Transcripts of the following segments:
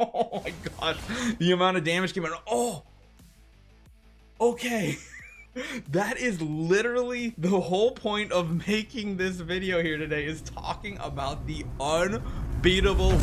Oh my gosh, the amount of damage came out. Oh, okay. That is literally the whole point of making this video here today, is talking about the unbeatable.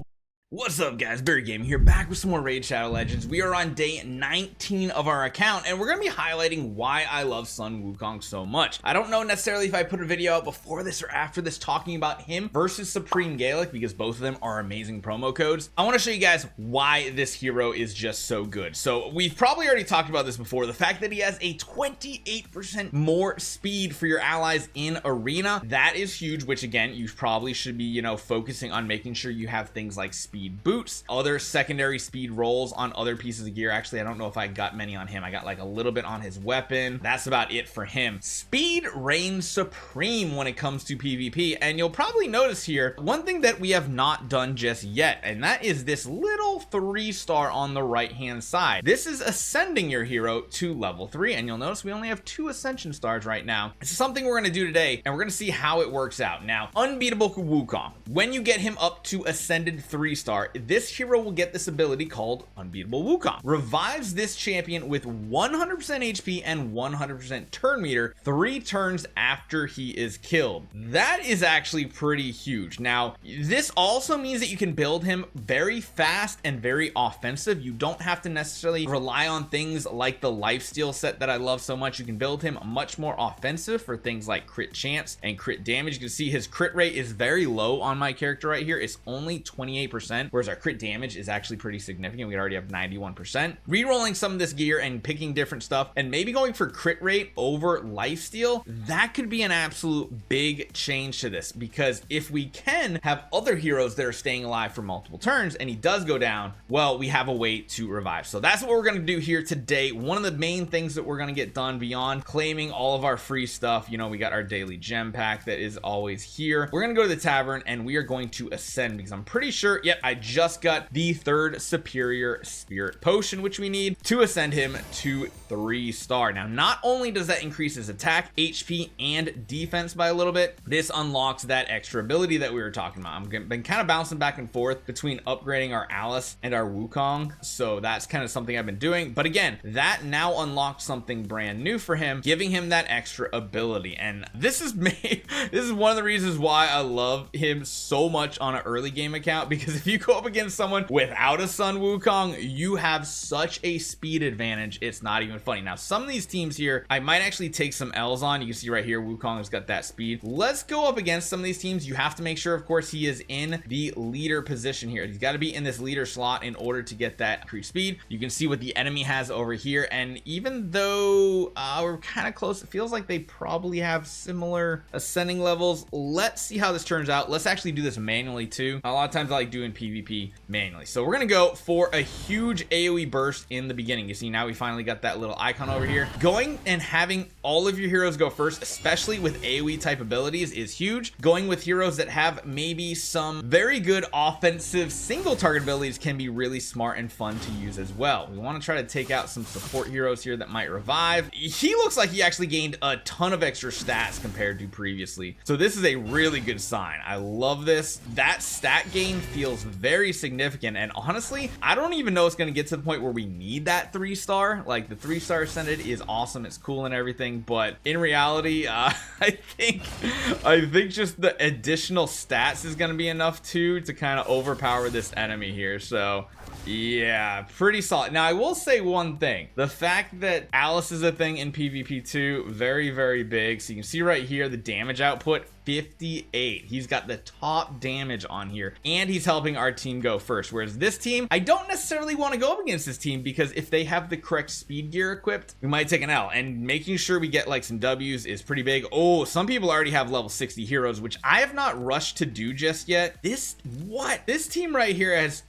What's up guys, BARRYGAMING here, back with some more Raid Shadow Legends. We are on day 19 of our account, and we're going to be highlighting why I love Sun Wukong so much. I don't know necessarily if I put a video out before this or after this talking about him versus Supreme Gaelic, because both of them are amazing promo codes. I want to show you guys why this hero is just so good. So we've probably already talked about this before, the fact that he has a 28% more speed for your allies in arena. That is huge, which again, you probably should be, you know, focusing on making sure you have things like speed boots, other secondary speed rolls on other pieces of gear. Actually, I don't know if I got many on him. I got like a little bit on his weapon. That's about it for him. Speed reigns supreme when it comes to PvP, and you'll probably notice here one thing that we have not done just yet, and that is this little 3-star on the right hand side. This is ascending your hero to level 3, and you'll notice we only have 2 ascension stars right now. This is something we're going to do today, and we're going to see how it works out. Now, unbeatable Wukong, when you get him up to ascended 3-star, this hero will get this ability called Unbeatable Wukong. Revives this champion with 100% HP and 100% turn meter 3 turns after he is killed. That is actually pretty huge. Now, this also means that you can build him very fast and very offensive. You don't have to necessarily rely on things like the lifesteal set that I love so much. You can build him much more offensive for things like crit chance and crit damage. You can see his crit rate is very low on my character right here. It's only 28%. Whereas our crit damage is actually pretty significant. We already have 91%. Rerolling some of this gear and picking different stuff and maybe going for crit rate over lifesteal, that could be an absolute big change to this, because if we can have other heroes that are staying alive for multiple turns and he does go down, well, we have a way to revive. So that's what we're going to do here today. One of the main things that we're going to get done beyond claiming all of our free stuff, you know, we got our daily gem pack that is always here. We're going to go to the tavern and we are going to ascend, because I'm pretty sure, yep, I just got the 3rd superior spirit potion, which we need to ascend him to 3-star. Now, not only does that increase his attack, HP, and defense by a little bit, this unlocks that extra ability that we were talking about. I've been kind of bouncing back and forth between upgrading our Alice and our Wukong, so that's kind of something I've been doing. But again, that now unlocks something brand new for him, giving him that extra ability. And this is one of the reasons why I love him so much on an early game account, because if you go up against someone without a Sun Wukong, you have such a speed advantage, it's not even funny. Now, some of these teams here, I might actually take some L's on. You can see right here, Wukong has got that speed. Let's go up against some of these teams. You have to make sure, of course, he is in the leader position here. He's got to be in this leader slot in order to get that increased speed. You can see what the enemy has over here, and even though we're kind of close, it feels like they probably have similar ascending levels. Let's see how this turns out. Let's actually do this manually too. A lot of times I like doing PvP manually. So we're gonna go for a huge AoE burst in the beginning. You see, now we finally got that little icon over here. Going and having all of your heroes go first, especially with AoE type abilities, is huge. Going with heroes that have maybe some very good offensive single target abilities can be really smart and fun to use as well. We want to try to take out some support heroes here that might revive. He looks like he actually gained a ton of extra stats compared to previously, so this is a really good sign. I love this. That stat gain feels very significant, and honestly, I don't even know it's going to get to the point where we need that 3-star. Like, the 3-star ascended is awesome, it's cool and everything, but in reality, I think just the additional stats is going to be enough too to kind of overpower this enemy here. So yeah, pretty solid. Now, I will say one thing. The fact that Alice is a thing in PvP too, very, very big. So you can see right here, the damage output, 58. He's got the top damage on here, and he's helping our team go first. Whereas this team, I don't necessarily want to go up against this team, because if they have the correct speed gear equipped, we might take an L, and making sure we get like some W's is pretty big. Oh, some people already have level 60 heroes, which I have not rushed to do just yet. This team right here has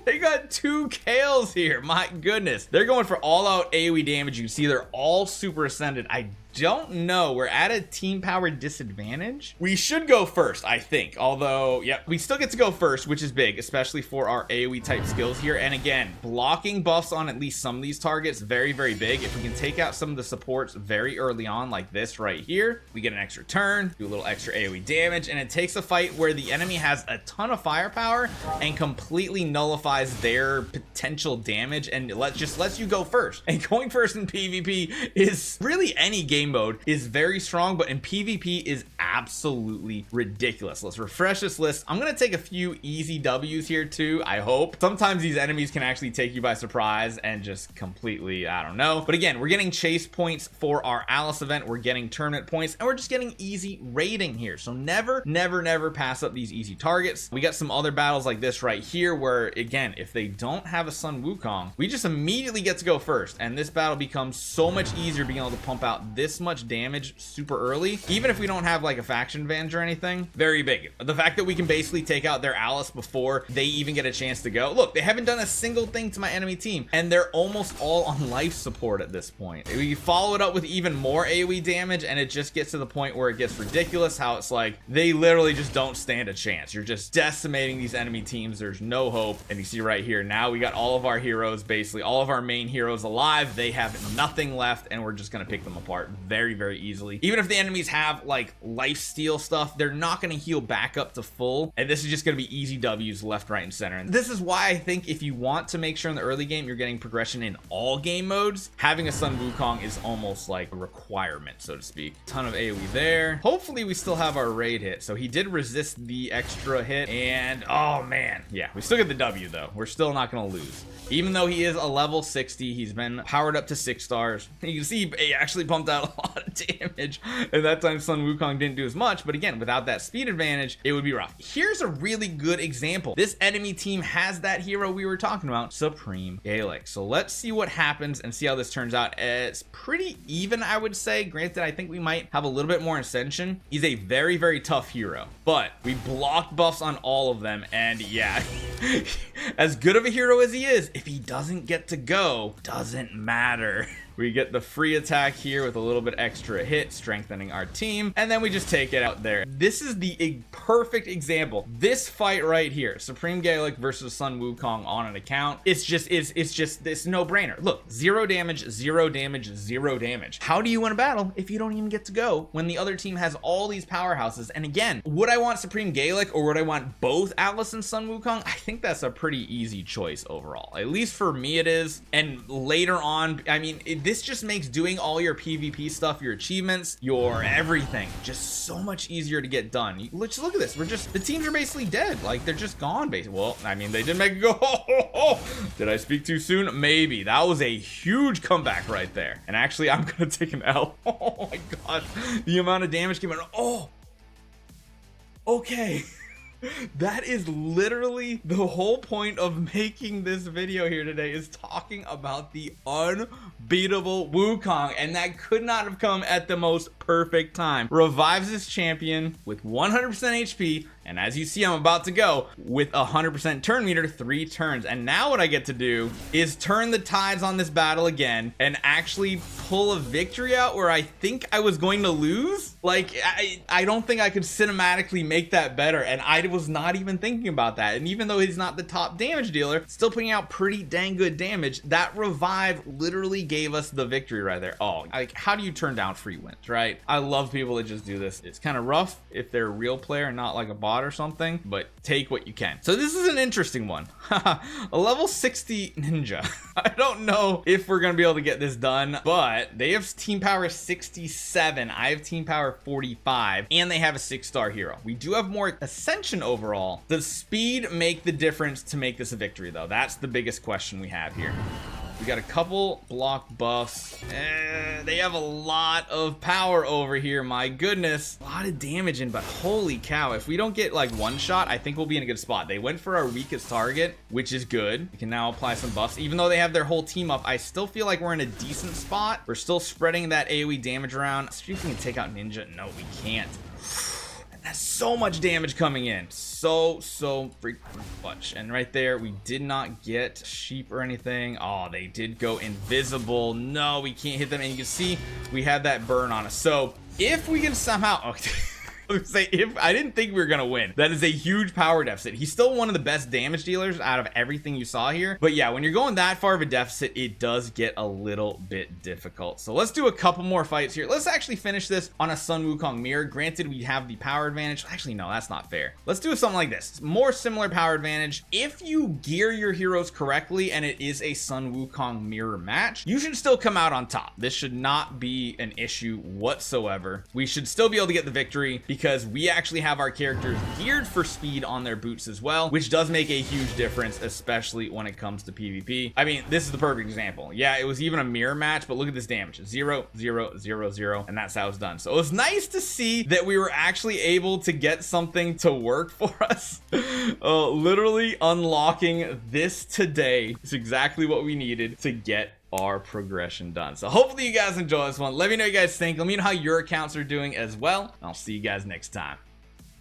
they got 2 Kales here. My goodness, they're going for all out AoE damage. You can see they're all super ascended. I don't know. We're at a team power disadvantage. We should go first, I think. Although, yep, we still get to go first, which is big, especially for our AoE type skills here. And again, blocking buffs on at least some of these targets, very, very big. If we can take out some of the supports very early on, like this right here, we get an extra turn, do a little extra AoE damage, and it takes a fight where the enemy has a ton of firepower and completely nullifies their potential damage and just lets you go first. And going first in PvP is really, any game mode is very strong, but in PvP is absolutely ridiculous. Let's refresh this list. I'm gonna take a few easy W's here too, I hope. Sometimes these enemies can actually take you by surprise and just completely, I don't know. But again, we're getting chase points for our Alice event, we're getting tournament points, and we're just getting easy raiding here. So never pass up these easy targets. We got some other battles like this right here where, again, if they don't have a Sun Wukong, we just immediately get to go first, and this battle becomes so much easier being able to pump out this much damage super early, even if we don't have like a faction advantage or anything. Very big. The fact that we can basically take out their Alice before they even get a chance to go. Look, they haven't done a single thing to my enemy team, and they're almost all on life support at this point. We follow it up with even more AoE damage, and it just gets to the point where it gets ridiculous, how it's like they literally just don't stand a chance. You're just decimating these enemy teams. There's no hope. And you see right here, now we got all of our heroes, basically all of our main heroes alive. They have nothing left, and we're just gonna pick them apart very easily. Even if the enemies have like life steal stuff, they're not gonna heal back up to full, and this is just gonna be easy W's left, right, and center. And this is why I think if you want to make sure in the early game you're getting progression in all game modes, having a Sun Wukong is almost like a requirement, so to speak. Ton of AoE there. Hopefully we still have our raid hit. So he did resist the extra hit, and oh man, yeah, we still get the W though. We're still not gonna lose. Even though he is a level 60, he's been powered up to 6 stars. You can see he actually pumped out a lot of damage, and that time Sun Wukong didn't do as much, but again, without that speed advantage, it would be rough. Here's a really good example. This enemy team has that hero we were talking about, Supreme Gaelic. So let's see what happens and see how this turns out. It's pretty even, I would say. Granted, I think we might have a little bit more ascension. He's a very tough hero, but we blocked buffs on all of them, and yeah, as good of a hero as he is, if he doesn't get to go, doesn't matter. We get the free attack here with a little bit extra hit, strengthening our team, and then we just take it out there. This is the perfect example. This fight right here, Supreme Gaelic versus Sun Wukong on an account, it's just this no-brainer. Look, 0 damage, 0 damage, 0 damage. How do you win a battle if you don't even get to go when the other team has all these powerhouses? And again, would I want Supreme Gaelic or would I want both Atlas and Sun Wukong? I think that's a pretty easy choice overall. At least for me it is. And later on, I mean, this just makes doing all your PvP stuff, your achievements, your everything, just so much easier to get done. Just look at this. The teams are basically dead. Like, they're just gone, basically. Well, I mean, they did make it go. Did I speak too soon? Maybe. That was a huge comeback right there. And actually, I'm gonna take an L. Oh my gosh, the amount of damage came out. Oh, okay. That is literally the whole point of making this video here today, is talking about the unbeatable Wukong, and that could not have come at the most perfect time. Revives this champion with 100% HP, and as you see, I'm about to go with 100% turn meter, 3 turns. And now what I get to do is turn the tides on this battle again and actually pull a victory out where I think I was going to lose. Like, I don't think I could cinematically make that better, and I was not even thinking about that. And even though he's not the top damage dealer, still putting out pretty dang good damage. That revive literally gave us the victory right there. Oh, like, how do you turn down free wins, right? I love people that just do this. It's kind of rough if they're a real player and not like a bot or something, but take what you can. So this is an interesting one. A level 60 ninja. I don't know if we're gonna be able to get this done, but they have team power 67. I have team power 45, and they have a 6-star hero. We do have more ascension overall. Does speed make the difference to make this a victory though? That's the biggest question we have here. We got a couple block buffs. They have a lot of power over here. My goodness. A lot of damage in, but holy cow. If we don't get like one shot, I think we'll be in a good spot. They went for our weakest target, which is good. We can now apply some buffs. Even though they have their whole team up, I still feel like we're in a decent spot. We're still spreading that AoE damage around. Let's see if we can take out Ninja. No, we can't. so much damage coming in. So freaking much. And right there, we did not get sheep or anything. Oh, they did go invisible. No, we can't hit them. And you can see we had that burn on us. So if we can somehow... Okay. Say, if I didn't think we were gonna win. That is a huge power deficit. He's still one of the best damage dealers out of everything you saw here, but yeah, when you're going that far of a deficit, it does get a little bit difficult. So let's do a couple more fights here. Let's actually finish this on a Sun Wukong mirror. Granted, we have the power advantage. Actually, no, that's not fair. Let's do something like this. More similar power advantage. If you gear your heroes correctly and it is a Sun Wukong mirror match, you should still come out on top. This should not be an issue whatsoever. We should still be able to get the victory because we actually have our characters geared for speed on their boots as well, which does make a huge difference, especially when it comes to PvP. I mean, this is the perfect example. Yeah, it was even a mirror match, but look at this damage. 0, 0, 0, 0, and that's how it's done. So it was nice to see that we were actually able to get something to work for us. Literally unlocking this today is exactly what we needed to get our progression done. So hopefully you guys enjoy this one. Let me know what you guys think. Let me know how your accounts are doing as well. I'll see you guys next time.